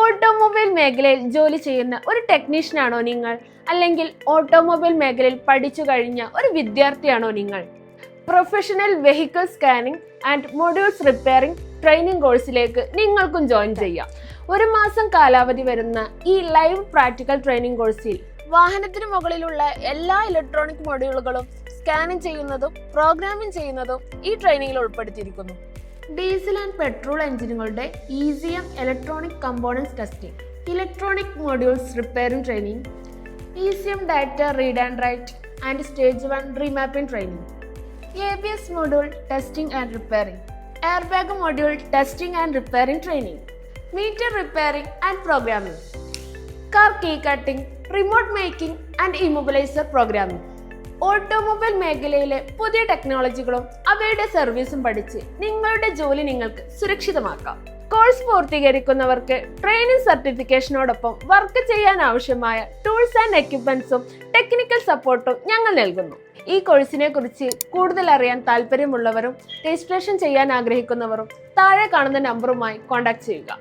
Automobile മേഖലയിൽ ജോലി ചെയ്യുന്ന ഒരു ടെക്നീഷ്യനാണോ നിങ്ങൾ? അല്ലെങ്കിൽ ഓട്ടോമൊബൈൽ മേഖലയിൽ പഠിച്ചു കഴിഞ്ഞ ഒരു വിദ്യാർത്ഥിയാണോ നിങ്ങൾ? Professional vehicle scanning and modules repairing training കോഴ്സിലേക്ക് നിങ്ങൾക്കും ജോയിൻ ചെയ്യാം. 1 മാസം കാലാവധി വരുന്ന ഈ ലൈവ് പ്രാക്ടിക്കൽ ട്രെയിനിങ് കോഴ്സിൽ വാഹനത്തിന് മുകളിലുള്ള എല്ലാ ഇലക്ട്രോണിക് മൊഡ്യൂളുകളും സ്കാനിംഗ് ചെയ്യുന്നതും പ്രോഗ്രാമിംഗ് ചെയ്യുന്നതും ഈ ട്രെയിനിങ്ങിൽ ഉൾപ്പെടുത്തിയിരിക്കുന്നു. ഡീസൽ ആൻഡ് പെട്രോൾ എഞ്ചിനുകളുടെ ECM electronic components testing, electronic modules repairing training, ECM data read and write and stage 1 remapping training, ABS module testing and repairing, air bag module testing and repairing training, meter repairing and programming, car key cutting, remote making and immobiliser programming. Automobile മേഖലയിലെ പുതിയ ടെക്നോളജികളും അവയുടെ സർവീസും പഠിച്ച് നിങ്ങളുടെ ജോലി നിങ്ങൾക്ക് സുരക്ഷിതമാക്കാം. Course പൂർത്തീകരിക്കുന്നവർക്ക് training സർട്ടിഫിക്കേഷനോടൊപ്പം work ചെയ്യാൻ ആവശ്യമായ ടൂൾസ് ആൻഡ് എക്യുപ്മെന്റ്സും ടെക്നിക്കൽ സപ്പോർട്ടും ഞങ്ങൾ നൽകുന്നു. ഈ കോഴ്സിനെ കുറിച്ച് കൂടുതൽ അറിയാൻ താല്പര്യമുള്ളവരും രജിസ്ട്രേഷൻ ചെയ്യാൻ ആഗ്രഹിക്കുന്നവരും താഴെ കാണുന്ന നമ്പറുമായി കോൺടാക്ട് ചെയ്യുക.